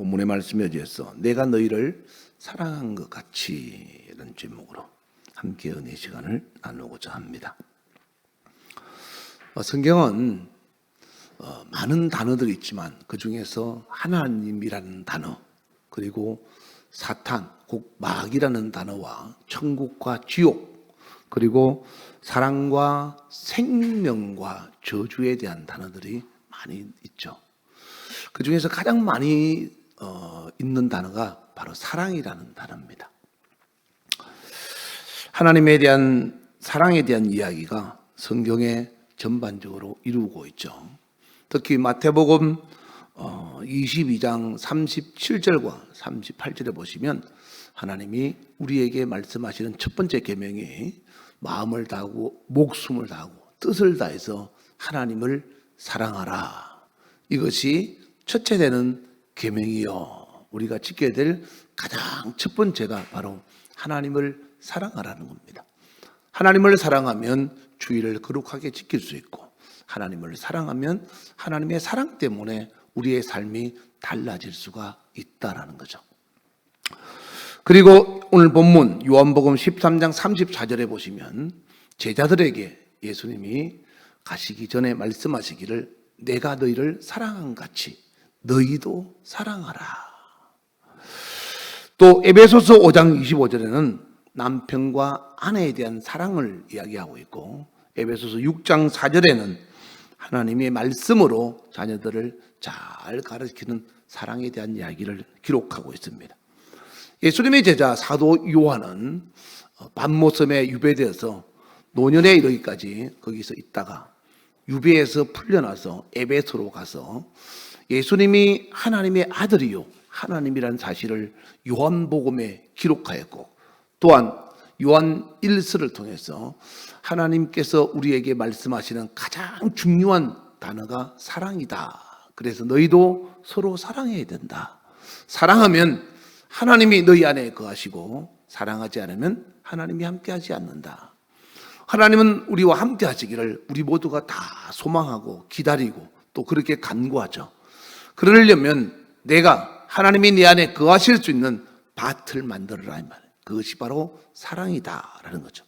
본문의 말씀에 의해서 내가 너희를 사랑한 것 같이 이런 제목으로 함께 은혜 시간을 나누고자 합니다. 성경은 많은 단어들이 있지만 그 중에서 하나님이라는 단어, 그리고 사탄, 곧 마귀라는 단어와 천국과 지옥, 그리고 사랑과 생명과 저주에 대한 단어들이 많이 있죠. 그 중에서 가장 많이 있는 단어가 바로 사랑이라는 단어입니다. 하나님에 대한 사랑에 대한 이야기가 성경에 전반적으로 이루고 있죠. 특히 마태복음 22장 37절과 38절에 보시면 하나님이 우리에게 말씀하시는 첫 번째 계명이 마음을 다하고 목숨을 다하고 뜻을 다해서 하나님을 사랑하라. 이것이 첫째 되는 계명이요. 우리가 지켜야 될 가장 첫 번째가 바로 하나님을 사랑하라는 겁니다. 하나님을 사랑하면 주의를 거룩하게 지킬 수 있고, 하나님을 사랑하면 하나님의 사랑 때문에 우리의 삶이 달라질 수가 있다라는 거죠. 그리고 오늘 본문 요한복음 13장 34절에 보시면 제자들에게 예수님이 가시기 전에 말씀하시기를 내가 너희를 사랑한 같이 너희도 사랑하라. 또 에베소서 5장 25절에는 남편과 아내에 대한 사랑을 이야기하고 있고, 에베소서 6장 4절에는 하나님의 말씀으로 자녀들을 잘 가르치는 사랑에 대한 이야기를 기록하고 있습니다. 예수님의 제자 사도 요한은 밤모섬에 유배되어서 노년에 이르기까지 거기서 있다가 유배에서 풀려나서 에베소로 가서 예수님이 하나님의 아들이요 하나님이라는 사실을 요한복음에 기록하였고, 또한 요한 1서를 통해서 하나님께서 우리에게 말씀하시는 가장 중요한 단어가 사랑이다. 그래서 너희도 서로 사랑해야 된다. 사랑하면 하나님이 너희 안에 거하시고, 사랑하지 않으면 하나님이 함께하지 않는다. 하나님은 우리와 함께 하시기를 우리 모두가 다 소망하고 기다리고 또 그렇게 간구하죠. 그러려면 내가 하나님이 내 안에 거하실 수 있는 밭을 만들어라 이 말. 그것이 바로 사랑이다라는 거죠.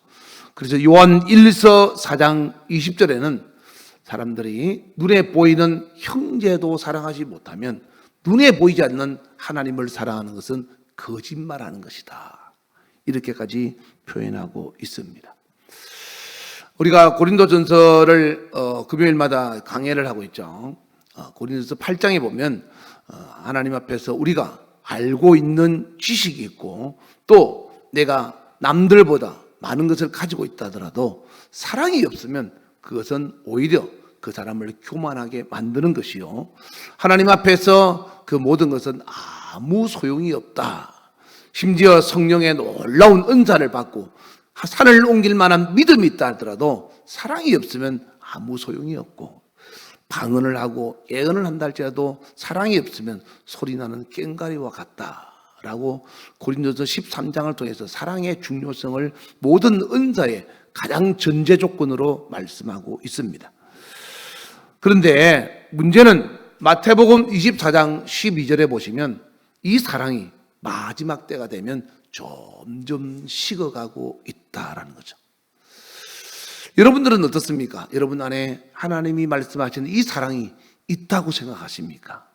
그래서 요한 1서 4장 20절에는 사람들이 눈에 보이는 형제도 사랑하지 못하면 눈에 보이지 않는 하나님을 사랑하는 것은 거짓말하는 것이다. 이렇게까지 표현하고 있습니다. 우리가 고린도전서를 금요일마다 강해를 하고 있죠. 고린도서 8장에 보면 하나님 앞에서 우리가 알고 있는 지식이 있고, 또 내가 남들보다 많은 것을 가지고 있다 하더라도 사랑이 없으면 그것은 오히려 그 사람을 교만하게 만드는 것이요, 하나님 앞에서 그 모든 것은 아무 소용이 없다. 심지어 성령의 놀라운 은사를 받고 산을 옮길 만한 믿음이 있다 하더라도 사랑이 없으면 아무 소용이 없고, 방언을 하고 예언을 한다 할지라도 사랑이 없으면 소리나는 꽹과리와 같다라고 고린도서 13장을 통해서 사랑의 중요성을 모든 은사의 가장 전제 조건으로 말씀하고 있습니다. 그런데 문제는 마태복음 24장 12절에 보시면 이 사랑이 마지막 때가 되면 점점 식어가고 있다라는 거죠. 여러분들은 어떻습니까? 여러분 안에 하나님이 말씀하시는 이 사랑이 있다고 생각하십니까?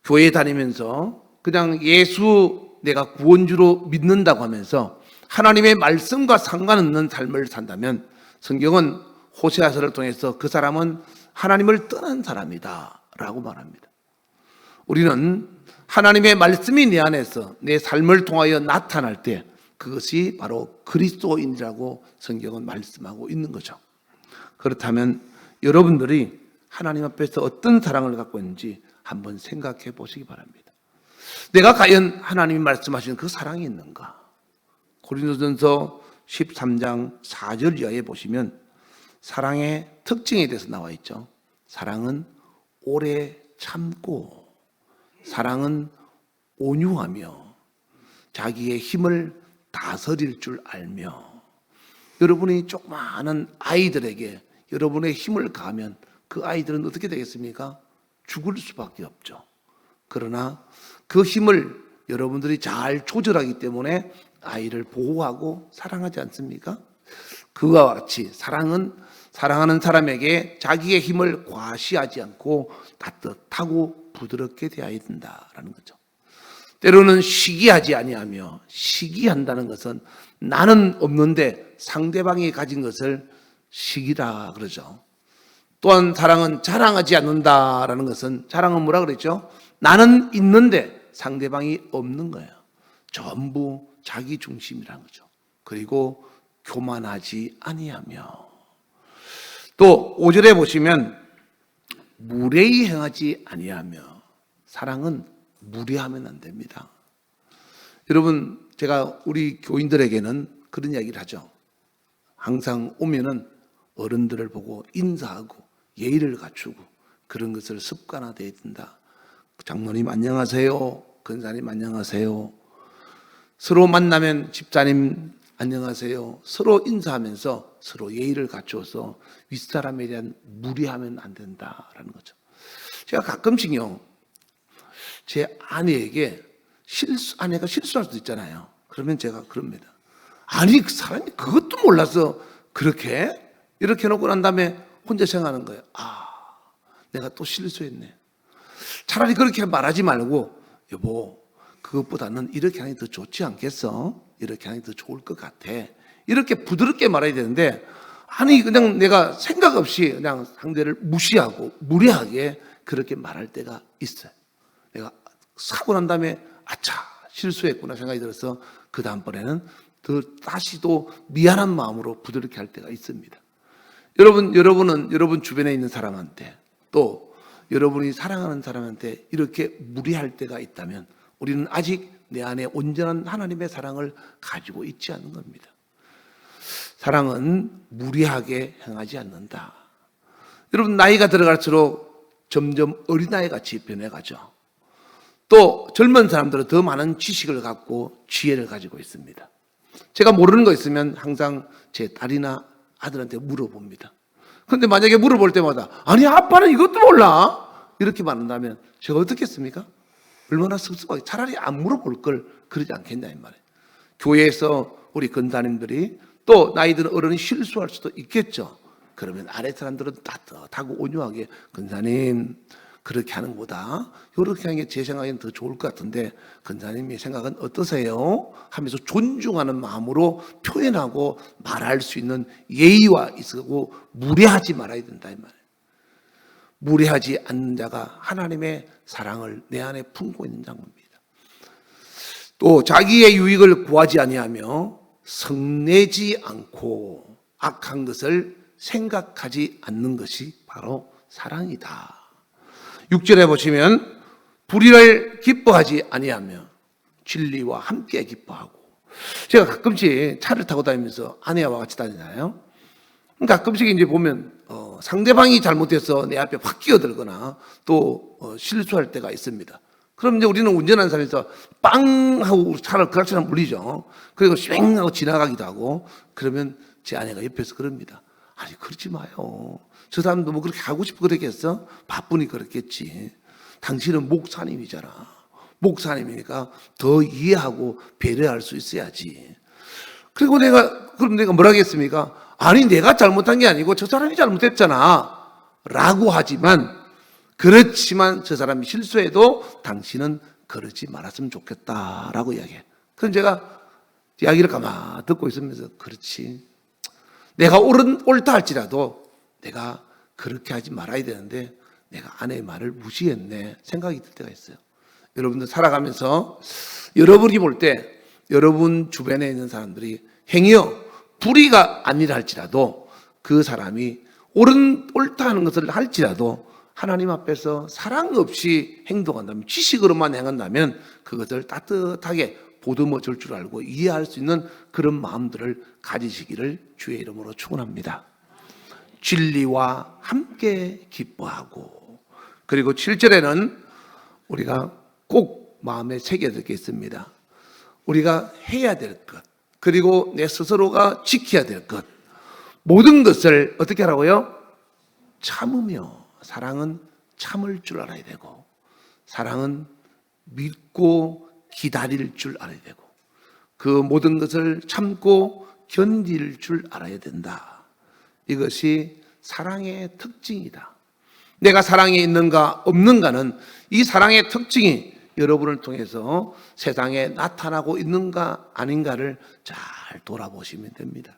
교회 다니면서 그냥 예수 내가 구원주로 믿는다고 하면서 하나님의 말씀과 상관없는 삶을 산다면 성경은 호세아서를 통해서 그 사람은 하나님을 떠난 사람이다 라고 말합니다. 우리는 하나님의 말씀이 내 안에서 내 삶을 통하여 나타날 때 그것이 바로 그리스도인이라고 성경은 말씀하고 있는 거죠. 그렇다면 여러분들이 하나님 앞에서 어떤 사랑을 갖고 있는지 한번 생각해 보시기 바랍니다. 내가 과연 하나님이 말씀하시는 그 사랑이 있는가? 고린도전서 13장 4절 이하에 보시면 사랑의 특징에 대해서 나와 있죠. 사랑은 오래 참고, 사랑은 온유하며, 자기의 힘을 다스릴 줄 알며. 여러분이 조그마한 아이들에게 여러분의 힘을 가하면 그 아이들은 어떻게 되겠습니까? 죽을 수밖에 없죠. 그러나 그 힘을 여러분들이 잘 조절하기 때문에 아이를 보호하고 사랑하지 않습니까? 그와 같이 사랑하는 사람에게 자기의 힘을 과시하지 않고 따뜻하고 부드럽게 대해야 된다라는 거죠. 때로는 시기하지 아니하며, 시기한다는 것은 나는 없는데 상대방이 가진 것을 시기라 그러죠. 또한 사랑은 자랑하지 않는다라는 것은, 자랑은 뭐라 그랬죠? 나는 있는데 상대방이 없는 거예요. 전부 자기 중심이라는 거죠. 그리고 교만하지 아니하며, 또 5절에 보시면 무례히 행하지 아니하며, 사랑은 무례하면 안 됩니다. 여러분, 제가 우리 교인들에게는 그런 이야기를 하죠. 항상 오면은 어른들을 보고 인사하고 예의를 갖추고 그런 것을 습관화되어야 된다. 장로님 안녕하세요. 근사님 안녕하세요. 서로 만나면 집사님 안녕하세요. 서로 인사하면서 서로 예의를 갖추어서 윗사람에 대한 무례하면 안 된다라는 거죠. 제가 가끔씩요, 제 아내에게 아내가 실수할 수도 있잖아요. 그러면 제가 그럽니다. 아니, 그 사람이 그것도 몰라서 그렇게 이렇게 해놓고 난 다음에 혼자 생각하는 거예요. 내가 또 실수했네. 차라리 그렇게 말하지 말고, 여보, 그것보다는 이렇게 하는 게 더 좋지 않겠어? 이렇게 하는 게 더 좋을 것 같아. 이렇게 부드럽게 말해야 되는데, 아니, 그냥 내가 생각 없이 그냥 상대를 무시하고 무례하게 그렇게 말할 때가 있어요. 내가 사고 난 다음에, 아차, 실수했구나 생각이 들어서 그 다음번에는 다시 또 미안한 마음으로 부드럽게 할 때가 있습니다. 여러분은 여러분 주변에 있는 사람한테, 또 여러분이 사랑하는 사람한테 이렇게 무례할 때가 있다면 우리는 아직 내 안에 온전한 하나님의 사랑을 가지고 있지 않는 겁니다. 사랑은 무례하게 행하지 않는다. 여러분, 나이가 들어갈수록 점점 어린아이 같이 변해가죠. 또 젊은 사람들은 더 많은 지식을 갖고 지혜를 가지고 있습니다. 제가 모르는 거 있으면 항상 제 딸이나 아들한테 물어봅니다. 그런데 만약에 물어볼 때마다, 아니 아빠는 이것도 몰라, 이렇게 말한다면 제가 어떻겠습니까? 얼마나 섭섭하게, 차라리 안 물어볼 걸 그러지 않겠냐 이 말이에요. 교회에서 우리 근사님들이, 또 나이 든 어른이 실수할 수도 있겠죠. 그러면 아래 사람들은 따뜻하고 온유하게, 근사님 그렇게 하는 것보다 이렇게 하는 게 제 생각에는 더 좋을 것 같은데 근사님의 생각은 어떠세요? 하면서 존중하는 마음으로 표현하고 말할 수 있는 예의와 있고, 무례하지 말아야 된다 이 말이에요. 무례하지 않는 자가 하나님의 사랑을 내 안에 품고 있는 자입니다. 또 자기의 유익을 구하지 아니하며 성내지 않고 악한 것을 생각하지 않는 것이 바로 사랑이다. 6절에 보시면 불의를 기뻐하지 아니하며 진리와 함께 기뻐하고, 제가 가끔씩 차를 타고 다니면서 아내와 같이 다니잖아요. 가끔씩 이제 보면 상대방이 잘못해서 내 앞에 확 끼어들거나 또 실수할 때가 있습니다. 그럼 이제 우리는 운전하는 사람에서 빵 하고 차를 그락처럼 물리죠. 그리고 쉥 하고 지나가기도 하고, 그러면 제 아내가 옆에서 그럽니다. 아니 그러지 마요. 저 사람도 뭐 그렇게 하고 싶어 그랬겠어? 바쁘니까 그랬겠지. 당신은 목사님이잖아. 목사님이니까 더 이해하고 배려할 수 있어야지. 그리고 그럼 내가 뭐라 하겠습니까? 아니 내가 잘못한 게 아니고 저 사람이 잘못했잖아 라고 하지만, 그렇지만 저 사람이 실수해도 당신은 그러지 말았으면 좋겠다라고 이야기해. 그럼 제가 이야기를 가만히 듣고 있으면서, 그렇지, 내가 옳다 할지라도 내가 그렇게 하지 말아야 되는데 내가 아내의 말을 무시했네 생각이 들 때가 있어요. 여러분들 살아가면서 여러분이 볼 때 여러분 주변에 있는 사람들이 행여 불의가 아니라 할지라도, 그 사람이 옳다 하는 것을 할지라도 하나님 앞에서 사랑 없이 행동한다면, 지식으로만 행한다면 그것을 따뜻하게 보듬어 줄 줄 알고 이해할 수 있는 그런 마음들을 가지시기를 주의 이름으로 축원합니다. 진리와 함께 기뻐하고, 그리고 7절에는 우리가 꼭 마음에 새겨야 될 게 있습니다. 우리가 해야 될 것, 그리고 내 스스로가 지켜야 될 것, 모든 것을 어떻게 하라고요? 참으며. 사랑은 참을 줄 알아야 되고, 사랑은 믿고 기다릴 줄 알아야 되고 그 모든 것을 참고 견딜 줄 알아야 된다. 이것이 사랑의 특징이다. 내가 사랑에 있는가 없는가는 이 사랑의 특징이 여러분을 통해서 세상에 나타나고 있는가 아닌가를 잘 돌아보시면 됩니다.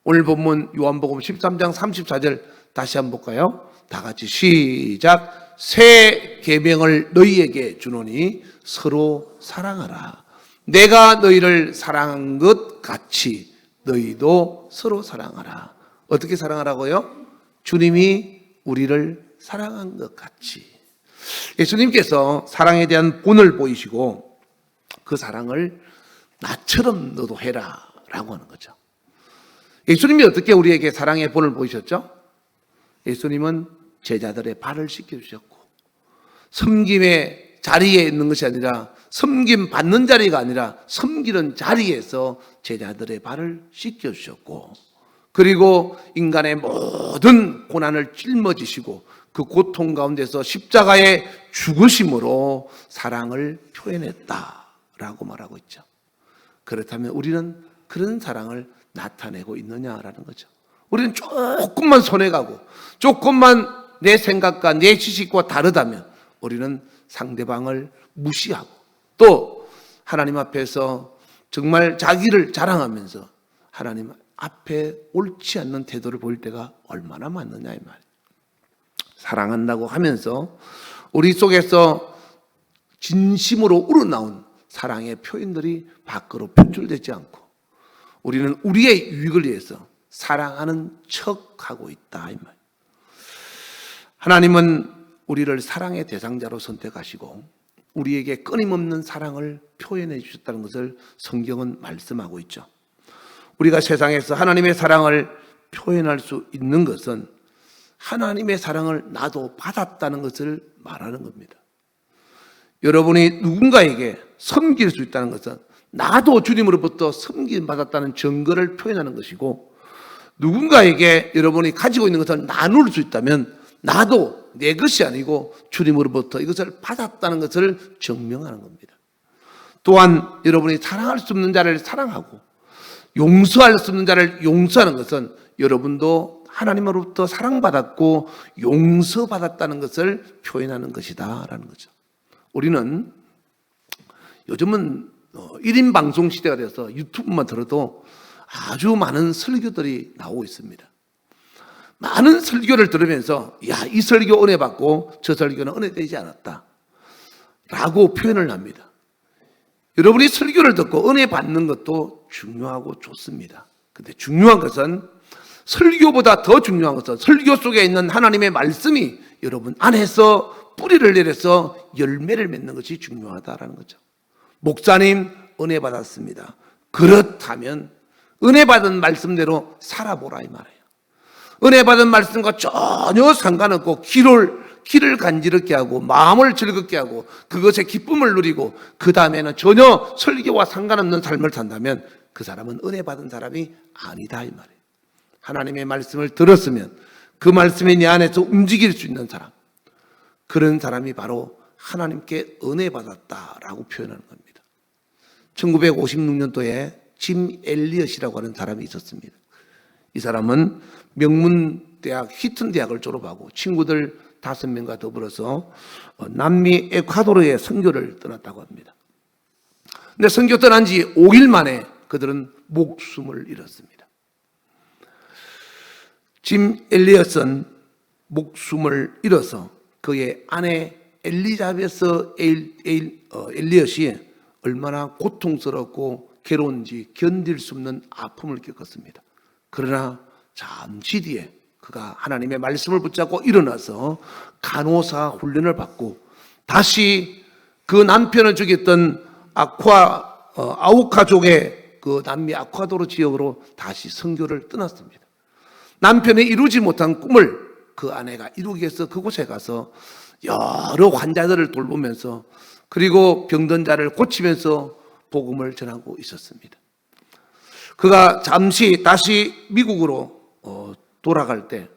오늘 본문 요한복음 13장 34절 다시 한번 볼까요? 다 같이 시작. 새 계명을 너희에게 주노니 서로 사랑하라. 내가 너희를 사랑한 것 같이 너희도 서로 사랑하라. 어떻게 사랑하라고요? 주님이 우리를 사랑한 것 같이. 예수님께서 사랑에 대한 본을 보이시고 그 사랑을 나처럼 너도 해라 라고 하는 거죠. 예수님이 어떻게 우리에게 사랑의 본을 보이셨죠? 예수님은 제자들의 발을 씻겨주셨고 섬김의 자리에 있는 것이 아니라 섬김 받는 자리가 아니라 섬기는 자리에서 제자들의 발을 씻겨주셨고 그리고 인간의 모든 고난을 짊어지시고 그 고통 가운데서 십자가의 죽으심으로 사랑을 표현했다라고 말하고 있죠. 그렇다면 우리는 그런 사랑을 나타내고 있느냐라는 거죠. 우리는 조금만 손해가고 조금만 내 생각과 내 지식과 다르다면 우리는 상대방을 무시하고 또 하나님 앞에서 정말 자기를 자랑하면서 하나님 앞에 옳지 않는 태도를 보일 때가 얼마나 많느냐 이 말이에요. 사랑한다고 하면서 우리 속에서 진심으로 우러나온 사랑의 표현들이 밖으로 표출되지 않고 우리는 우리의 유익을 위해서 사랑하는 척하고 있다 이 말이에요. 하나님은 우리를 사랑의 대상자로 선택하시고 우리에게 끊임없는 사랑을 표현해 주셨다는 것을 성경은 말씀하고 있죠. 우리가 세상에서 하나님의 사랑을 표현할 수 있는 것은 하나님의 사랑을 나도 받았다는 것을 말하는 겁니다. 여러분이 누군가에게 섬길 수 있다는 것은 나도 주님으로부터 섬김 받았다는 증거를 표현하는 것이고 누군가에게 여러분이 가지고 있는 것을 나눌 수 있다면 나도 내 것이 아니고 주님으로부터 이것을 받았다는 것을 증명하는 겁니다. 또한 여러분이 사랑할 수 없는 자를 사랑하고 용서할 수 없는 자를 용서하는 것은 여러분도 하나님으로부터 사랑받았고 용서받았다는 것을 표현하는 것이다 라는 거죠. 우리는 요즘은 1인 방송 시대가 되어서 유튜브만 들어도 아주 많은 설교들이 나오고 있습니다. 많은 설교를 들으면서 이 설교 은혜 받고 저 설교는 은혜 되지 않았다 라고 표현을 합니다. 여러분이 설교를 듣고 은혜 받는 것도 중요하고 좋습니다. 근데 중요한 것은 설교보다 더 중요한 것은 설교 속에 있는 하나님의 말씀이 여러분 안에서 뿌리를 내려서 열매를 맺는 것이 중요하다라는 거죠. 목사님 은혜 받았습니다. 그렇다면 은혜 받은 말씀대로 살아보라 이 말이에요. 은혜 받은 말씀과 전혀 상관없고 귀를 간지럽게 하고 마음을 즐겁게 하고 그것의 기쁨을 누리고 그 다음에는 전혀 설교와 상관없는 삶을 산다면 그 사람은 은혜 받은 사람이 아니다 이 말이에요. 하나님의 말씀을 들었으면 그 말씀이 내 안에서 움직일 수 있는 사람, 그런 사람이 바로 하나님께 은혜 받았다라고 표현하는 겁니다. 1956년도에 짐 엘리엇이라고 하는 사람이 있었습니다. 이 사람은 명문대학 히튼 대학을 졸업하고 친구들 5명과 더불어서 남미 에콰도르에 선교를 떠났다고 합니다. 근데 선교 떠난 지 5일 만에 그들은 목숨을 잃었습니다. 짐 엘리엇은 목숨을 잃어서 그의 아내 엘리자베스 엘리엇이 얼마나 고통스럽고 괴로운지 견딜 수 없는 아픔을 겪었습니다. 그러나 잠시 뒤에 그가 하나님의 말씀을 붙잡고 일어나서 간호사 훈련을 받고 다시 그 남편을 죽였던 아우카족의 그 남미 아쿠아도르 지역으로 다시 선교를 떠났습니다. 남편이 이루지 못한 꿈을 그 아내가 이루기 위해서 그곳에 가서 여러 환자들을 돌보면서 그리고 병든 자를 고치면서 복음을 전하고 있었습니다. 그가 잠시 다시 미국으로 돌아갈 때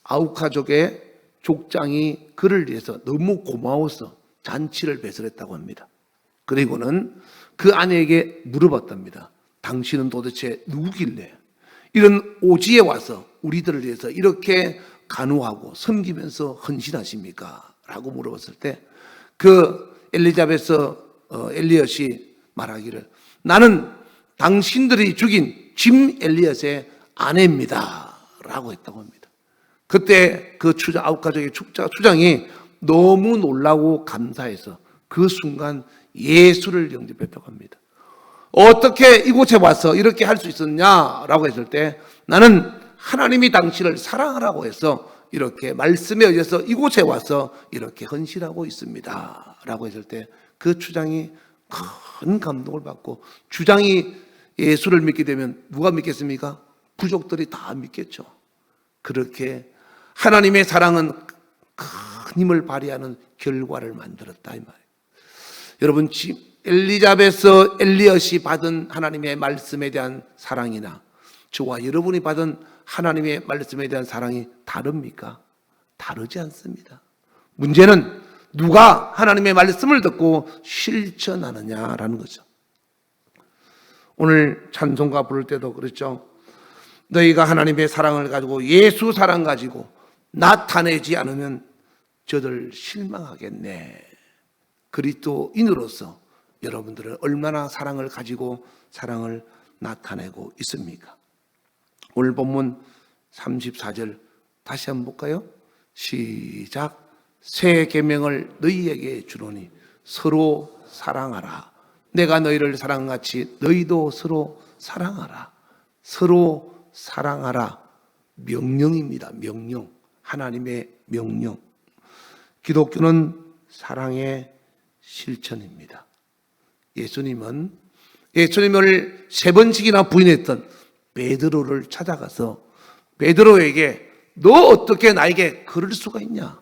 아우카족의 족장이 그를 위해서 너무 고마워서 잔치를 배설했다고 합니다. 그리고는 그 아내에게 물어봤답니다. 당신은 도대체 누구길래 이런 오지에 와서 우리들을 위해서 이렇게 간호하고 섬기면서 헌신하십니까? 라고 물어봤을 때 그 엘리엇이 말하기를 나는 당신들이 죽인 짐 엘리엇의 아내입니다. 라고 했다고 합니다. 그때 그 아홉 가족의 추장이 너무 놀라고 감사해서 그 순간 예수를 영접했다고 합니다. 어떻게 이곳에 와서 이렇게 할 수 있었냐라고 했을 때 나는 하나님이 당신을 사랑하라고 해서 이렇게 말씀에 의해서 이곳에 와서 이렇게 헌신하고 있습니다 라고 했을 때 그 추장이 큰 감동을 받고, 주장이 예수를 믿게 되면 누가 믿겠습니까? 부족들이 다 믿겠죠. 그렇게 하나님의 사랑은 큰 힘을 발휘하는 결과를 만들었다 이 말이에요. 여러분, 엘리엇이 받은 하나님의 말씀에 대한 사랑이나 저와 여러분이 받은 하나님의 말씀에 대한 사랑이 다릅니까? 다르지 않습니다. 문제는 누가 하나님의 말씀을 듣고 실천하느냐라는 거죠. 오늘 찬송가 부를 때도 그렇죠. 너희가 하나님의 사랑을 가지고 예수 사랑 가지고 나타내지 않으면 저들 실망하겠네. 그리스도인으로서 여러분들은 얼마나 사랑을 가지고 사랑을 나타내고 있습니까? 오늘 본문 34절 다시 한번 볼까요? 시작. 새 계명을 너희에게 주노니 서로 사랑하라. 내가 너희를 사랑같이 너희도 서로 사랑하라. 서로 사랑하라. 명령입니다. 명령. 하나님의 명령. 기독교는 사랑의 실천입니다. 예수님을 3번씩이나 부인했던 베드로를 찾아가서 베드로에게 너 어떻게 나에게 그럴 수가 있냐?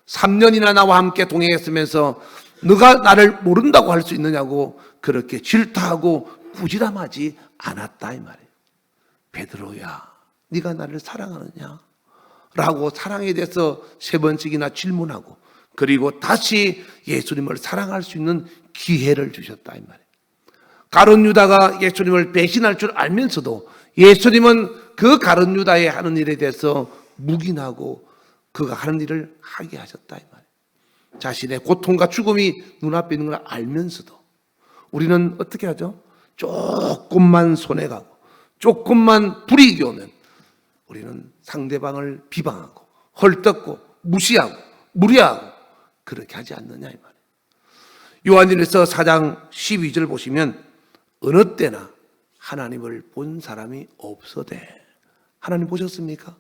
3년이나 나와 함께 동행했으면서 너가 나를 모른다고 할 수 있느냐고 그렇게 질타하고 꾸지람하지 않았다 이 말이에요. 베드로야, 네가 나를 사랑하느냐? 라고 사랑에 대해서 3번씩이나 질문하고 그리고 다시 예수님을 사랑할 수 있는 기회를 주셨다 이 말이에요. 가룟 유다가 예수님을 배신할 줄 알면서도 예수님은 그 가룟 유다의 하는 일에 대해서 묵인하고 그가 하는 일을 하게 하셨다 이 말이에요. 자신의 고통과 죽음이 눈앞에 있는 걸 알면서도 우리는 어떻게 하죠? 조금만 손해가고 조금만 불이익이 오면 우리는 상대방을 비방하고 헐뜯고 무시하고 무리하고 그렇게 하지 않느냐 이 말이에요. 요한일서 4장 12절 보시면 어느 때나 하나님을 본 사람이 없어되. 하나님 보셨습니까?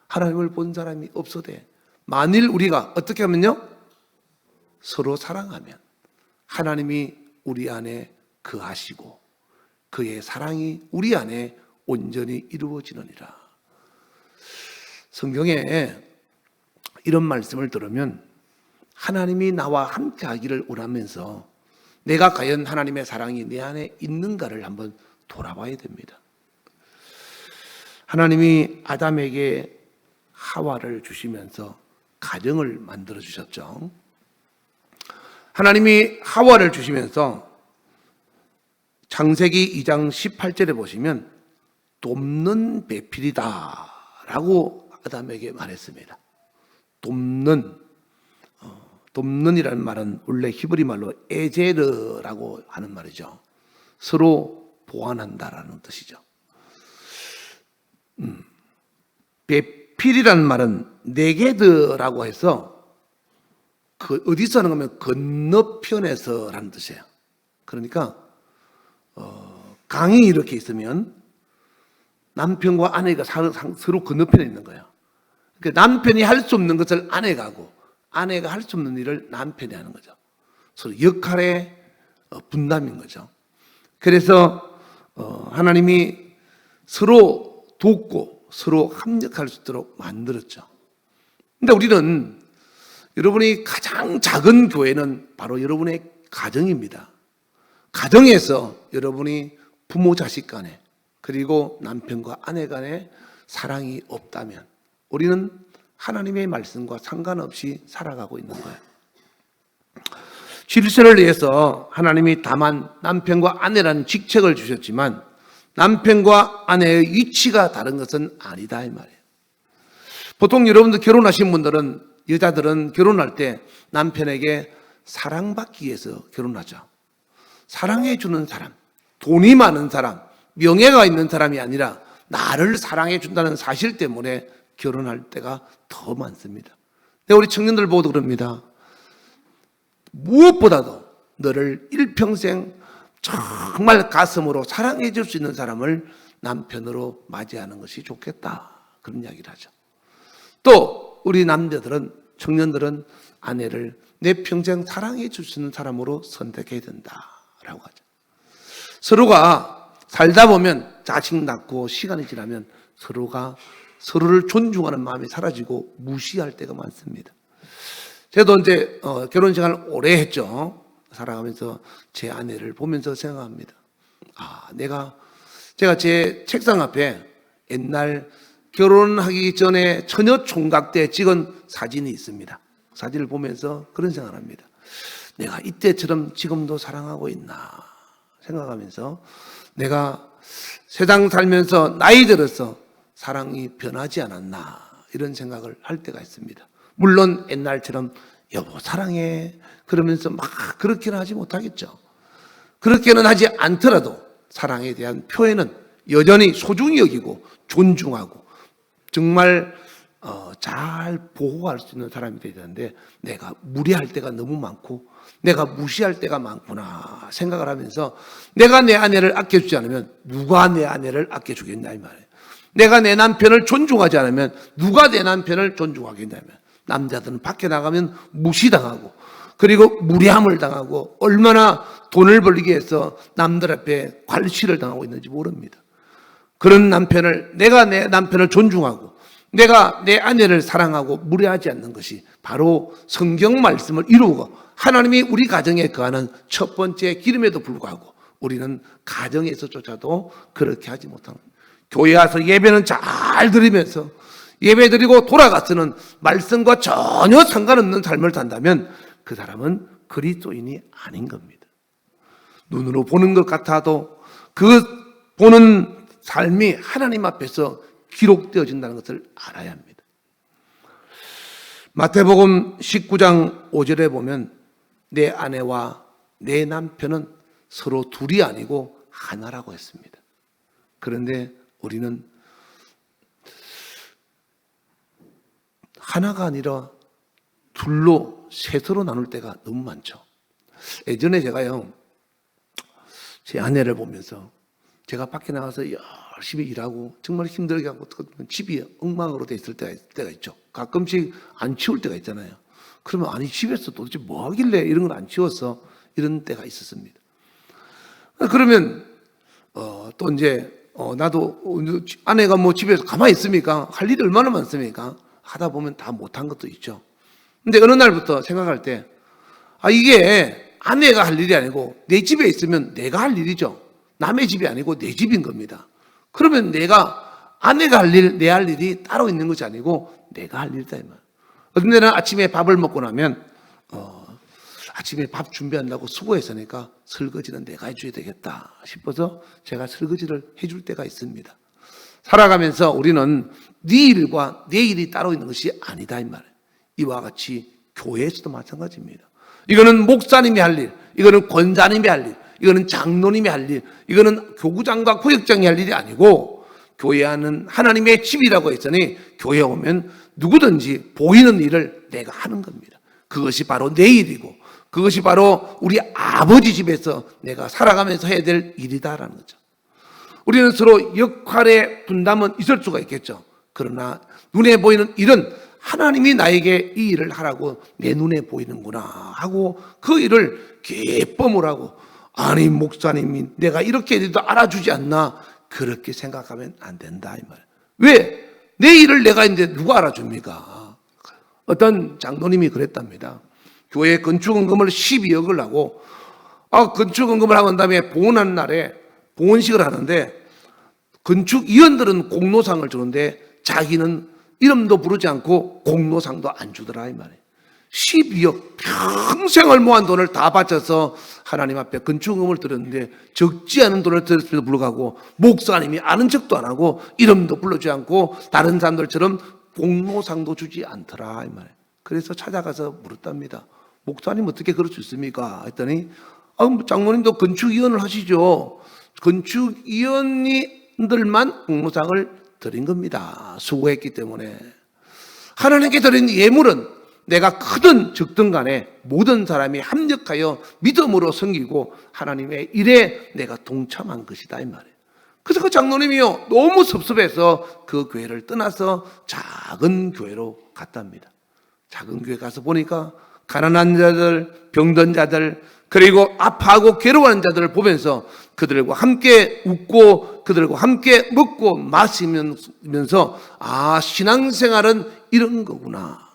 하나님을 본 사람이 없어되. 만일 우리가 어떻게 하면요? 서로 사랑하면 하나님이 우리 안에 거하시고 그의 사랑이 우리 안에 온전히 이루어지느니라. 성경에 이런 말씀을 들으면 하나님이 나와 함께 하기를 원하면서 내가 과연 하나님의 사랑이 내 안에 있는가를 한번 돌아봐야 됩니다. 하나님이 아담에게 하와를 주시면서 가정을 만들어 주셨죠. 하나님이 하와를 주시면서 창세기 2장 18절에 보시면 돕는 배필이다 라고 아담에게 말했습니다. 돕는이라는 말은 원래 히브리 말로 에제르라고 하는 말이죠. 서로 보완한다라는 뜻이죠. 배필이라는 말은 네게드라고 해서 그 어디서 하는 거면 건너편에서라는 뜻이에요. 그러니까 강이 이렇게 있으면 남편과 아내가 서로 건너편에 있는 거예요. 그러니까 남편이 할 수 없는 것을 아내가 하고 아내가 할 수 없는 일을 남편이 하는 거죠. 서로 역할의 분담인 거죠. 그래서 하나님이 서로 돕고 서로 합력할 수 있도록 만들었죠. 근데 우리는 여러분이 가장 작은 교회는 바로 여러분의 가정입니다. 가정에서 여러분이 부모 자식 간에 그리고 남편과 아내 간에 사랑이 없다면 우리는 하나님의 말씀과 상관없이 살아가고 있는 거예요. 질서를 위해서 하나님이 다만 남편과 아내라는 직책을 주셨지만 남편과 아내의 위치가 다른 것은 아니다 이 말이에요. 보통 여러분들 결혼하신 분들은, 여자들은 결혼할 때 남편에게 사랑받기 위해서 결혼하죠. 사랑해 주는 사람, 돈이 많은 사람, 명예가 있는 사람이 아니라 나를 사랑해 준다는 사실 때문에 결혼할 때가 더 많습니다. 우리 청년들 보고도 그럽니다. 무엇보다도 너를 일평생 정말 가슴으로 사랑해 줄 수 있는 사람을 남편으로 맞이하는 것이 좋겠다, 그런 이야기를 하죠. 또 우리 남자들은, 청년들은 아내를 내 평생 사랑해 줄 수 있는 사람으로 선택해야 된다라고 하죠. 서로가 살다 보면 자식 낳고 시간이 지나면 서로가 서로를 존중하는 마음이 사라지고 무시할 때가 많습니다. 저도 이제 결혼 생활을 오래 했죠. 살아가면서 제 아내를 보면서 생각합니다. 제가 제 책상 앞에 옛날 결혼하기 전에 처녀 총각 때 찍은 사진이 있습니다. 사진을 보면서 그런 생각을 합니다. 내가 이때처럼 지금도 사랑하고 있나 생각하면서 내가 세상 살면서 나이 들어서 사랑이 변하지 않았나 이런 생각을 할 때가 있습니다. 물론 옛날처럼 여보 사랑해 그러면서 막 그렇게는 하지 못하겠죠. 그렇게는 하지 않더라도 사랑에 대한 표현은 여전히 소중히 여기고 존중하고 정말 잘 보호할 수 있는 사람이 되야 되는데 내가 무리할 때가 너무 많고 내가 무시할 때가 많구나 생각을 하면서 내가 내 아내를 아껴주지 않으면 누가 내 아내를 아껴주겠냐 이 말이에요. 내가 내 남편을 존중하지 않으면 누가 내 남편을 존중하겠냐면 남자들은 밖에 나가면 무시당하고 그리고 무례함을 당하고 얼마나 돈을 벌기 위해서 남들 앞에 괄시를 당하고 있는지 모릅니다. 그런 남편을, 내가 내 남편을 존중하고 내가 내 아내를 사랑하고 무례하지 않는 것이 바로 성경 말씀을 이루고 하나님이 우리 가정에 거하는 첫 번째 기름에도 불구하고 우리는 가정에서조차도 그렇게 하지 못합니다. 교회 와서 예배는 잘 드리면서 예배 드리고 돌아가서는 말씀과 전혀 상관없는 삶을 산다면 그 사람은 그리스도인이 아닌 겁니다. 눈으로 보는 것 같아도 그 보는 삶이 하나님 앞에서 기록되어진다는 것을 알아야 합니다. 마태복음 19장 5절에 보면 내 아내와 내 남편은 서로 둘이 아니고 하나라고 했습니다. 그런데 우리는 하나가 아니라 둘로 셋으로 나눌 때가 너무 많죠. 예전에 제가요, 제 아내를 보면서 제가 밖에 나가서 열심히 일하고 정말 힘들게 하고 집이 엉망으로 돼 있을 때가 있죠. 가끔씩 안 치울 때가 있잖아요. 그러면 아니 집에서 도대체 뭐 하길래 이런 걸 안 치웠어? 이런 때가 있었습니다. 그러면 또 이제 나도 아내가 뭐 집에서 가만히 있습니까? 할 일이 얼마나 많습니까? 하다 보면 다 못한 것도 있죠. 근데 어느 날부터 생각할 때 이게 아내가 할 일이 아니고 내 집에 있으면 내가 할 일이죠. 남의 집이 아니고 내 집인 겁니다. 그러면 내가 아내가 할 일, 내 할 일이 따로 있는 것이 아니고 내가 할 일이다 이 말. 어떤 때는 아침에 밥을 먹고 나면 아침에 밥 준비한다고 수고했으니까 설거지는 내가 해줘야 되겠다 싶어서 제가 설거지를 해줄 때가 있습니다. 살아가면서 우리는 네 일과 내 일이 따로 있는 것이 아니다 이 말이에요. 이와 같이 교회에서도 마찬가지입니다. 이거는 목사님이 할 일, 이거는 권사님이 할 일, 이거는 장로님이 할 일, 이거는 교구장과 구역장이 할 일이 아니고 교회는 하나님의 집이라고 했으니 교회 오면 누구든지 보이는 일을 내가 하는 겁니다. 그것이 바로 내 일이고 그것이 바로 우리 아버지 집에서 내가 살아가면서 해야 될 일이다라는 거죠. 우리는 서로 역할의 분담은 있을 수가 있겠죠. 그러나 눈에 보이는 일은 하나님이 나에게 이 일을 하라고 내 눈에 보이는구나 하고 그 일을 기쁨을 하고 아니 목사님이 내가 이렇게 해도 알아주지 않나 그렇게 생각하면 안 된다 이 말. 왜? 내 일을 내가 했는데 누가 알아줍니까? 어떤 장로님이 그랬답니다. 교회 건축헌금을 12억을 하고 건축헌금을 하고 난 다음에 봉헌하는 날에 봉헌식을 하는데 건축위원들은 공로상을 주는데 자기는 이름도 부르지 않고 공로상도 안 주더라 이 말이에요. 12억 평생을 모은 돈을 다 바쳐서 하나님 앞에 건축금을 드렸는데 적지 않은 돈을 드렸음에도 불구하고 목사님이 아는 척도 안 하고 이름도 불러주지 않고 다른 사람들처럼 공로상도 주지 않더라 이 말이에요. 그래서 찾아가서 물었답니다. 목사님 어떻게 그럴 수 있습니까? 했더니 장모님도 건축위원을 하시죠. 건축위원들만 공로상을 드린 겁니다. 수고했기 때문에. 하나님께 드린 예물은 내가 크든 적든 간에 모든 사람이 합력하여 믿음으로 섬기고 하나님의 일에 내가 동참한 것이다 이 말이에요. 그래서 그 장로님이요 너무 섭섭해서 그 교회를 떠나서 작은 교회로 갔답니다. 작은 교회 가서 보니까 가난한 자들, 병든 자들, 그리고 아파하고 괴로워하는 자들을 보면서 그들과 함께 웃고 그들과 함께 먹고 마시면서 신앙생활은 이런 거구나.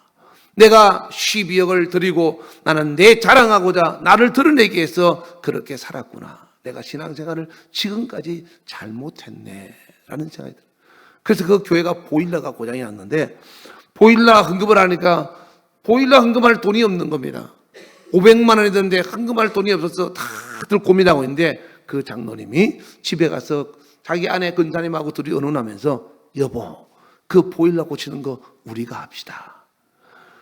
내가 12억을 드리고 나는 내 자랑하고자 나를 드러내기 위해서 그렇게 살았구나. 내가 신앙생활을 지금까지 잘못했네 라는 생각이 들어요. 그래서 그 교회가 보일러가 고장이 났는데 보일러 헌금을 하니까 보일러 헌금할 돈이 없는 겁니다. 500만 원이 드는데 헌금할 돈이 없어서 다들 고민하고 있는데 그 장로님이 집에 가서 자기 아내 근사님하고 둘이 의논하면서 여보 그 보일러 고치는 거 우리가 합시다.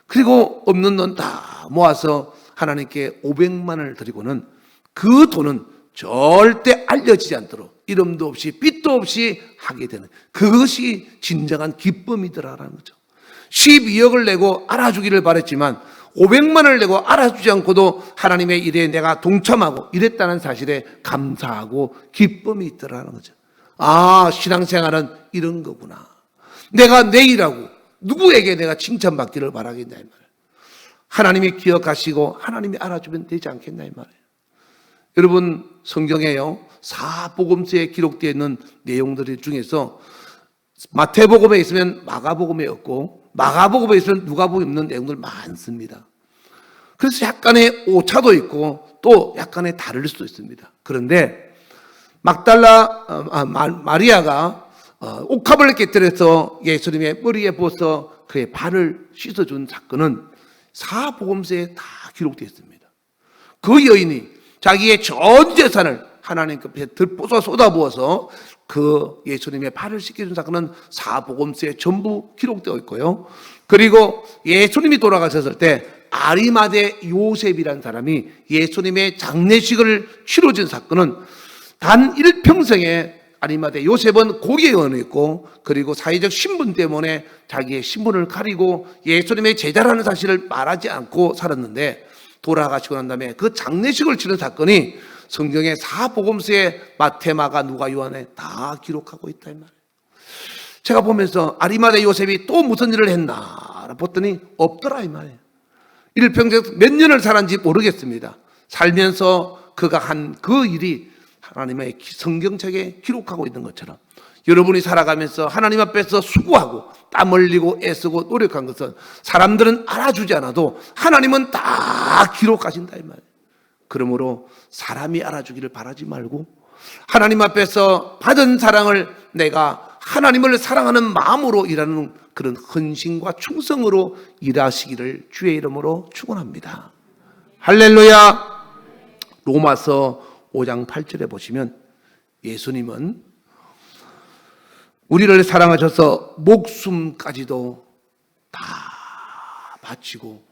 그리고 없는 돈 다 모아서 하나님께 500만 원을 드리고는 그 돈은 절대 알려지지 않도록 이름도 없이 빛도 없이 하게 되는 그것이 진정한 기쁨이더라라는 거죠. 12억을 내고 알아주기를 바랬지만 500만 원을 내고 알아주지 않고도 하나님의 일에 내가 동참하고 이랬다는 사실에 감사하고 기쁨이 있더라는 거죠. 신앙생활은 이런 거구나. 내가 내 일하고 누구에게 내가 칭찬받기를 바라겠냐 이 말이에요. 하나님이 기억하시고 하나님이 알아주면 되지 않겠냐 이 말이에요. 여러분 성경에요 사복음서에 기록되어 있는 내용들 중에서 마태복음에 있으면 마가복음에 없고 마가복음에 있으면 누가복음에 없는 내용들 많습니다. 그래서 약간의 오차도 있고 또 약간의 다를 수도 있습니다. 그런데 마리아가 옥합을 깨뜨려서 예수님의 머리에 부어서 그의 발을 씻어준 사건은 사복음서에 다 기록되어 있습니다. 그 여인이 자기의 전 재산을 하나님 앞에 쏟아부어서 그 예수님의 발을 씻겨준 사건은 사복음서에 전부 기록되어 있고요. 그리고 예수님이 돌아가셨을 때 아리마대 요셉이라는 사람이 예수님의 장례식을 치러준 사건은 단 일평생에 아리마대 요셉은 고개원이었고 그리고 사회적 신분 때문에 자기의 신분을 가리고 예수님의 제자라는 사실을 말하지 않고 살았는데 돌아가시고 난 다음에 그 장례식을 치른 사건이 성경의 사복음서에 마태, 마가, 누가, 요한에 다 기록하고 있다 이 말이에요. 제가 보면서 아리마대 요셉이 또 무슨 일을 했나 봤더니 없더라 이 말이에요. 일평생 몇 년을 살았는지 모르겠습니다. 살면서 그가 한 그 일이 하나님의 성경책에 기록하고 있는 것처럼 여러분이 살아가면서 하나님 앞에서 수고하고 땀 흘리고 애쓰고 노력한 것은 사람들은 알아주지 않아도 하나님은 다 기록하신다 이 말이에요. 그러므로 사람이 알아주기를 바라지 말고 하나님 앞에서 받은 사랑을 내가 하나님을 사랑하는 마음으로 일하는 그런 헌신과 충성으로 일하시기를 주의 이름으로 축원합니다. 할렐루야. 로마서 5장 8절에 보시면 예수님은 우리를 사랑하셔서 목숨까지도 다 바치고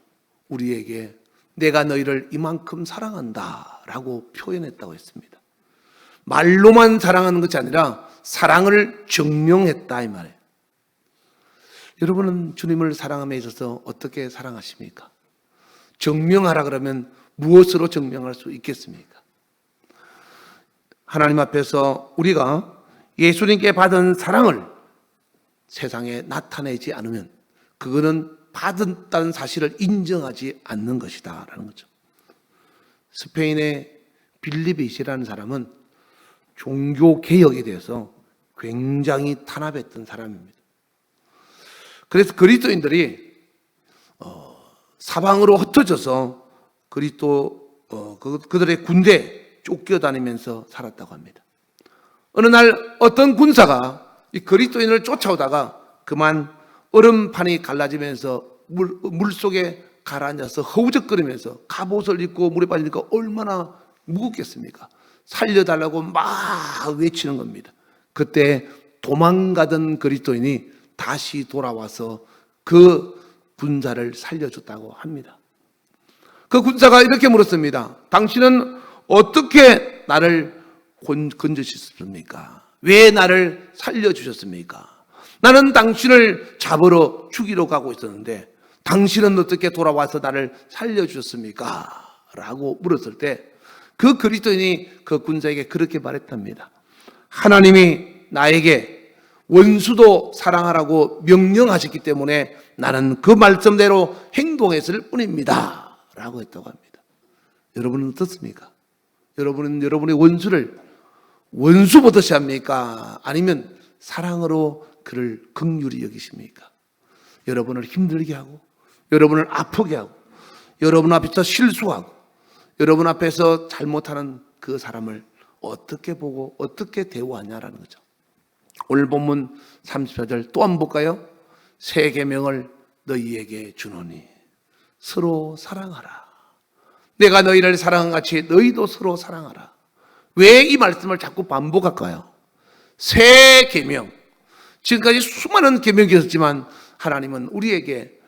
우리에게 내가 너희를 이만큼 사랑한다 라고 표현했다고 했습니다. 말로만 사랑하는 것이 아니라 사랑을 증명했다 이 말이에요. 여러분은 주님을 사랑함에 있어서 어떻게 사랑하십니까? 증명하라 그러면 무엇으로 증명할 수 있겠습니까? 하나님 앞에서 우리가 예수님께 받은 사랑을 세상에 나타내지 않으면 그거는 받았다는 사실을 인정하지 않는 것이다 라는 거죠. 스페인의 빌리빗이라는 사람은 종교개혁에 대해서 굉장히 탄압했던 사람입니다. 그래서 그리스도인들이 사방으로 흩어져서 그들의 군대에 쫓겨다니면서 살았다고 합니다. 어느 날 어떤 군사가 이 그리스도인을 쫓아오다가 그만 얼음판이 갈라지면서 물 속에 가라앉아서 허우적거리면서 갑옷을 입고 물에 빠지니까 얼마나 무겁겠습니까? 살려달라고 막 외치는 겁니다. 그때 도망가던 그리스도인이 다시 돌아와서 그 군사를 살려줬다고 합니다. 그 군사가 이렇게 물었습니다. 당신은 어떻게 나를 건져주셨습니까? 왜 나를 살려주셨습니까? 나는 당신을 잡으러 죽이러 가고 있었는데 당신은 어떻게 돌아와서 나를 살려주셨습니까? 라고 물었을 때 그 그리스도인이 그 군사에게 그렇게 말했답니다. 하나님이 나에게 원수도 사랑하라고 명령하셨기 때문에 나는 그 말씀대로 행동했을 뿐입니다. 라고 했다고 합니다. 여러분은 어떻습니까? 여러분은 여러분의 원수를 원수 보듯이 합니까? 아니면 사랑으로 그를 긍휼히 여기십니까? 여러분을 힘들게 하고 여러분을 아프게 하고 여러분 앞에서 실수하고 여러분 앞에서 잘못하는 그 사람을 어떻게 보고 어떻게 대우하냐라는 거죠. 오늘 본문 34절 또 한번 볼까요? 새 계명을 너희에게 주노니 서로 사랑하라. 내가 너희를 사랑한 같이 너희도 서로 사랑하라. 왜 이 말씀을 자꾸 반복할까요? 새 계명. 지금까지 수많은 계명이 있었지만 하나님은 우리에게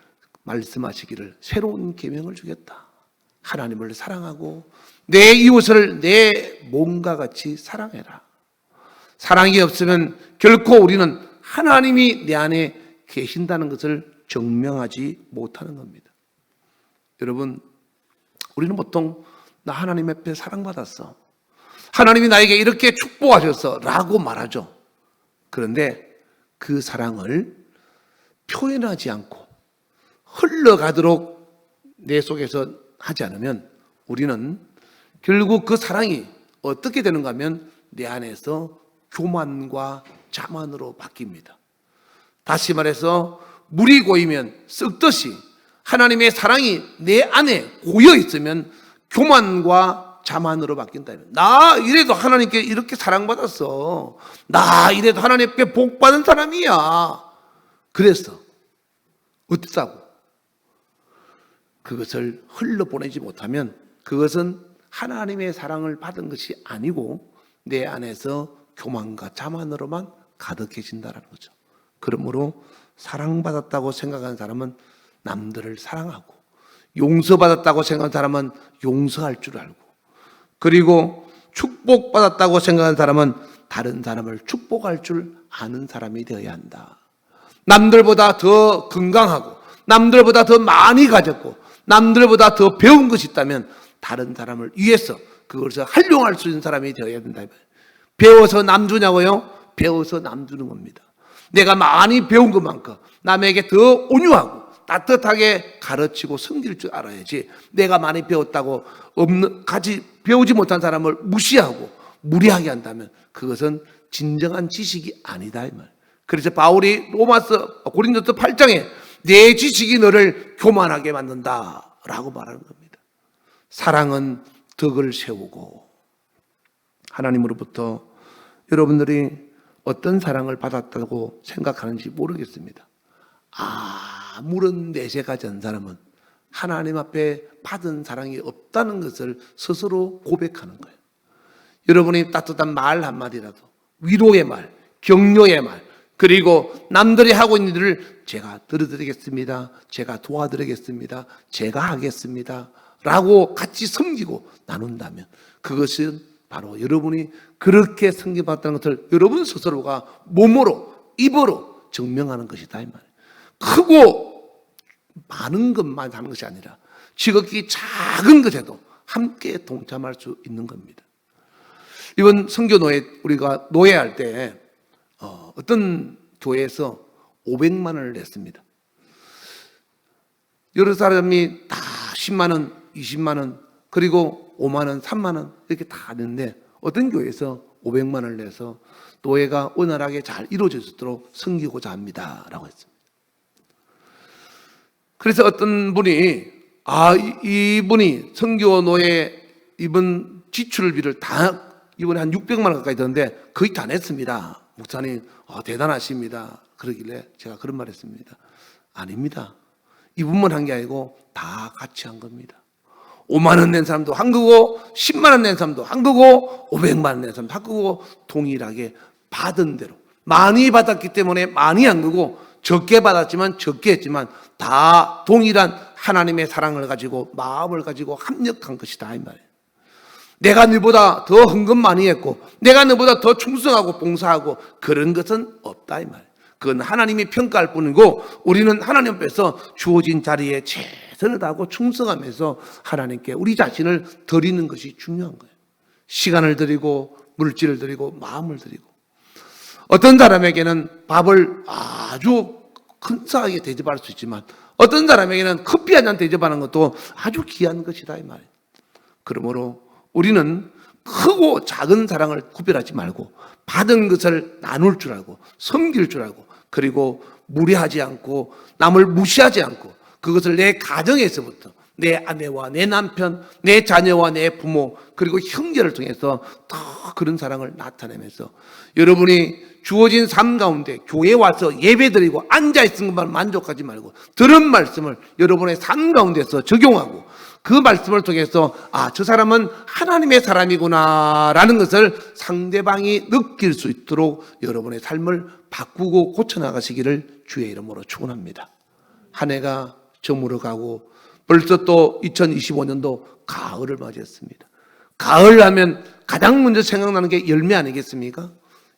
말씀하시기를 새로운 계명을 주겠다. 하나님을 사랑하고 내 이웃을 내 몸과 같이 사랑해라. 사랑이 없으면 결코 우리는 하나님이 내 안에 계신다는 것을 증명하지 못하는 겁니다. 여러분, 우리는 보통 나 하나님 앞에 사랑받았어. 하나님이 나에게 이렇게 축복하셨어 라고 말하죠. 그런데 그 사랑을 표현하지 않고 흘러가도록 내 속에서 하지 않으면 우리는 결국 그 사랑이 어떻게 되는가 하면 내 안에서 교만과 자만으로 바뀝니다. 다시 말해서 물이 고이면 썩듯이 하나님의 사랑이 내 안에 고여 있으면 교만과 자만으로 바뀐다. 나 이래도 하나님께 이렇게 사랑받았어. 나 이래도 하나님께 복받은 사람이야. 그래서 어쩌자고 그것을 흘러보내지 못하면 그것은 하나님의 사랑을 받은 것이 아니고 내 안에서 교만과 자만으로만 가득해진다는 거죠. 그러므로 사랑받았다고 생각하는 사람은 남들을 사랑하고 용서받았다고 생각하는 사람은 용서할 줄 알고 그리고 축복받았다고 생각하는 사람은 다른 사람을 축복할 줄 아는 사람이 되어야 한다. 남들보다 더 건강하고 남들보다 더 많이 가졌고 남들보다 더 배운 것이 있다면 다른 사람을 위해서 그것을 활용할 수 있는 사람이 되어야 된다. 배워서 남 주냐고요? 배워서 남 주는 겁니다. 내가 많이 배운 것만큼 남에게 더 온유하고 따뜻하게 가르치고 섬길 줄 알아야지 내가 많이 배웠다고 같이 배우지 못한 사람을 무시하고 무리하게 한다면 그것은 진정한 지식이 아니다 이 말. 그래서 바울이 고린도서 8장에 내 지식이 너를 교만하게 만든다라고 말하는 겁니다. 사랑은 덕을 세우고 하나님으로부터 여러분들이 어떤 사랑을 받았다고 생각하는지 모르겠습니다. 아무런 내세가 전 사람은 하나님 앞에 받은 사랑이 없다는 것을 스스로 고백하는 거예요. 여러분이 따뜻한 말 한마디라도 위로의 말, 격려의 말 그리고 남들이 하고 있는 일을 제가 들어드리겠습니다. 제가 도와드리겠습니다. 제가 하겠습니다. 라고 같이 섬기고 나눈다면 그것은 바로 여러분이 그렇게 섬겨받았다는 것을 여러분 스스로가 몸으로 입으로 증명하는 것이다 이 말이에요. 크고 많은 것만 하는 것이 아니라 지극히 작은 것에도 함께 동참할 수 있는 겁니다. 이번 선교노예 우리가 노예할 때 어떤 교회에서 500만 원을 냈습니다. 여러 사람이 다 10만 원, 20만 원, 그리고 5만 원, 3만 원 이렇게 다 냈는데 어떤 교회에서 500만 원을 내서 노예가 원활하게 잘 이루어질 수 있도록 섬기고자 합니다 라고 했습니다. 그래서 어떤 분이 이분이 선교 노예 이번 지출비를 다 이번에 한 600만 원 가까이 드는데 거의 다 냈습니다. 목사님 대단하십니다. 그러길래 제가 그런 말 했습니다. 아닙니다. 이분만 한 게 아니고 다 같이 한 겁니다. 5만 원 낸 사람도 한 거고 10만 원 낸 사람도 한 거고 500만 원 낸 사람도 한 거고 동일하게 받은 대로 많이 받았기 때문에 많이 한 거고 적게 받았지만 적게 했지만 다 동일한 하나님의 사랑을 가지고 마음을 가지고 합력한 것이다 이 말이에요. 내가 너보다 더 헌금 많이 했고 내가 너보다 더 충성하고 봉사하고 그런 것은 없다 이 말이에요. 그건 하나님이 평가할 뿐이고 우리는 하나님 앞에서 주어진 자리에 최선을 다하고 충성하면서 하나님께 우리 자신을 드리는 것이 중요한 거예요. 시간을 드리고 물질을 드리고 마음을 드리고 어떤 사람에게는 밥을 아주 근사하게 대접할 수 있지만 어떤 사람에게는 커피 한 잔 대접하는 것도 아주 귀한 것이다 이 말이에요. 그러므로 우리는 크고 작은 사랑을 구별하지 말고 받은 것을 나눌 줄 알고 섬길 줄 알고 그리고 무례하지 않고 남을 무시하지 않고 그것을 내 가정에서부터 내 아내와 내 남편, 내 자녀와 내 부모 그리고 형제를 통해서 더 그런 사랑을 나타내면서 여러분이 주어진 삶 가운데 교회에 와서 예배드리고 앉아있는 것만 만족하지 말고 들은 말씀을 여러분의 삶 가운데서 적용하고 그 말씀을 통해서 저 사람은 하나님의 사람이구나 라는 것을 상대방이 느낄 수 있도록 여러분의 삶을 바꾸고 고쳐나가시기를 주의 이름으로 축원합니다. 한 해가 저물어가고 벌써 또 2025년도 가을을 맞이했습니다. 가을 하면 가장 먼저 생각나는 게 열매 아니겠습니까?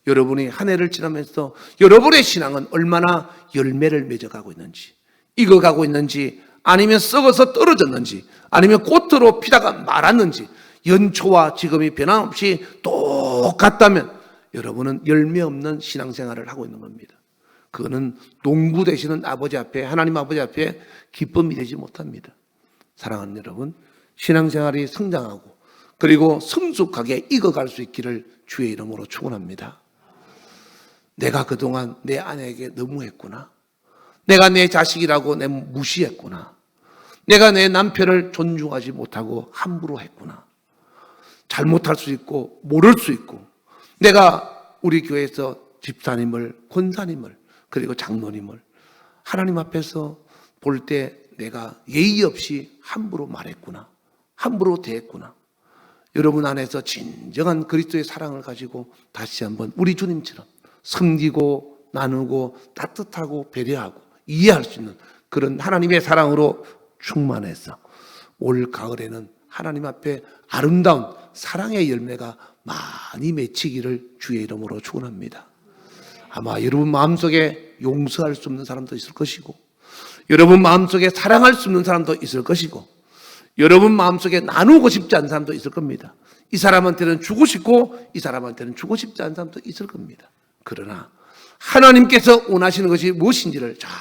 여러분이 한 해를 지나면서 여러분의 신앙은 얼마나 열매를 맺어가고 있는지 익어가고 있는지 아니면 썩어서 떨어졌는지 아니면 꽃으로 피다가 말았는지 연초와 지금이 변함없이 똑같다면 여러분은 열매 없는 신앙생활을 하고 있는 겁니다. 그거는 농부 되시는 아버지 앞에 하나님 아버지 앞에 기쁨이 되지 못합니다. 사랑하는 여러분, 신앙생활이 성장하고 그리고 성숙하게 익어갈 수 있기를 주의 이름으로 축원합니다. 내가 그동안 내 아내에게 너무했구나. 내가 내 자식이라고 내 무시했구나. 내가 내 남편을 존중하지 못하고 함부로 했구나. 잘못할 수 있고 모를 수 있고 내가 우리 교회에서 집사님을 권사님을 그리고 장로님을 하나님 앞에서 볼 때 내가 예의 없이 함부로 말했구나. 함부로 대했구나. 여러분 안에서 진정한 그리스도의 사랑을 가지고 다시 한번 우리 주님처럼 섬기고 나누고 따뜻하고 배려하고 이해할 수 있는 그런 하나님의 사랑으로 충만해서 올 가을에는 하나님 앞에 아름다운 사랑의 열매가 많이 맺히기를 주의 이름으로 축원합니다. 아마 여러분 마음속에 용서할 수 없는 사람도 있을 것이고 여러분 마음속에 사랑할 수 없는 사람도 있을 것이고 여러분 마음속에 나누고 싶지 않은 사람도 있을 겁니다. 이 사람한테는 주고 싶고 이 사람한테는 주고 싶지 않은 사람도 있을 겁니다. 그러나 하나님께서 원하시는 것이 무엇인지를 잘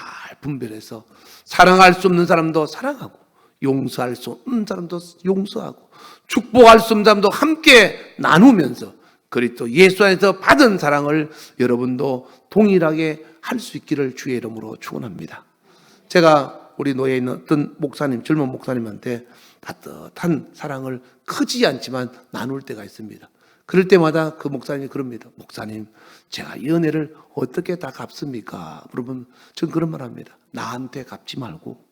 분별해서 사랑할 수 없는 사람도 사랑하고 용서할 수 없는 사람도 용서하고 축복할 수 없는 사람도 함께 나누면서 그리스도 예수 안에서 받은 사랑을 여러분도 동일하게 할 수 있기를 주의 이름으로 축원합니다. 제가 우리 노예에 있는 어떤 목사님, 젊은 목사님한테 따뜻한 사랑을 크지 않지만 나눌 때가 있습니다. 그럴 때마다 그 목사님이 그럽니다. 목사님, 제가 이 은혜를 어떻게 다 갚습니까? 그러면 전 그런 말 합니다. 나한테 갚지 말고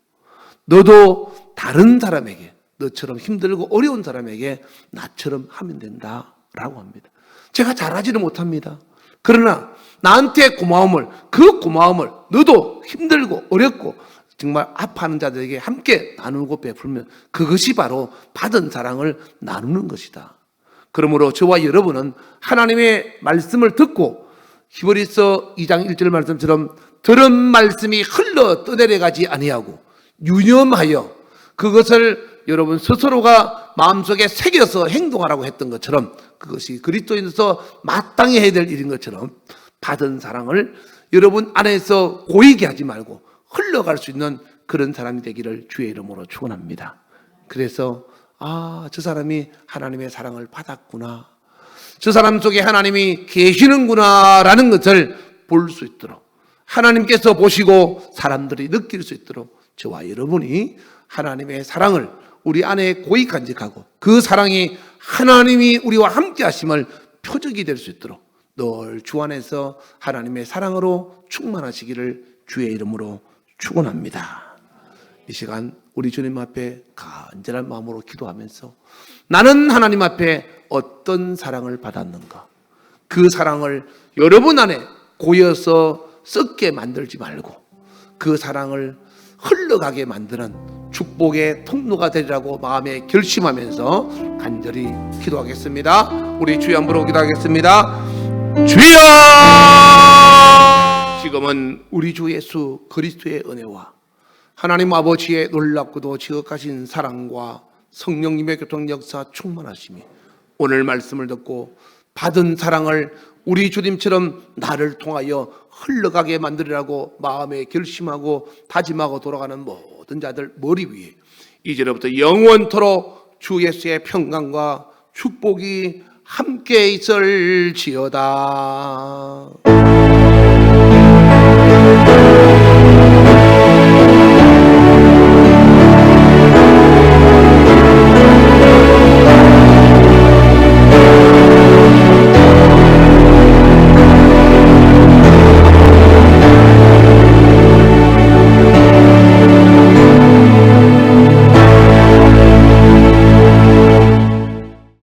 너도 다른 사람에게 너처럼 힘들고 어려운 사람에게 나처럼 하면 된다라고 합니다. 제가 잘하지는 못합니다. 그러나 나한테 그 고마움을 너도 힘들고 어렵고 정말 아파하는 자들에게 함께 나누고 베풀면 그것이 바로 받은 사랑을 나누는 것이다. 그러므로 저와 여러분은 하나님의 말씀을 듣고 히브리서 2장 1절 말씀처럼 들은 말씀이 흘러 떠내려가지 아니하고 유념하여 그것을 여러분 스스로가 마음속에 새겨서 행동하라고 했던 것처럼 그것이 그리스도인으로서 마땅히 해야 될 일인 것처럼 받은 사랑을 여러분 안에서 고이게 하지 말고 흘러갈 수 있는 그런 사람이 되기를 주의 이름으로 축원합니다. 그래서 저 사람이 하나님의 사랑을 받았구나. 저 사람 속에 하나님이 계시는구나 라는 것을 볼 수 있도록 하나님께서 보시고 사람들이 느낄 수 있도록 저와 여러분이 하나님의 사랑을 우리 안에 고이 간직하고 그 사랑이 하나님이 우리와 함께 하심을 표적이 될 수 있도록 늘 주 안에서 하나님의 사랑으로 충만하시기를 주의 이름으로 축원합니다. 이 시간 우리 주님 앞에 간절한 마음으로 기도하면서 나는 하나님 앞에 어떤 사랑을 받았는가, 그 사랑을 여러분 안에 고여서 썩게 만들지 말고 그 사랑을 흘러가게 만드는 축복의 통로가 되리라고 마음에 결심하면서 간절히 기도하겠습니다. 우리 주여 한번 기도하겠습니다. 주여, 지금은 우리 주 예수 그리스도의 은혜와 하나님 아버지의 놀랍고도 지극하신 사랑과 성령님의 교통 역사 충만하심이 오늘 말씀을 듣고 받은 사랑을 우리 주님처럼 나를 통하여 흘러가게 만들으라고 마음에 결심하고 다짐하고 돌아가는 모든 자들 머리 위에 이제로부터 영원토록 주 예수의 평강과 축복이 함께 있을지어다.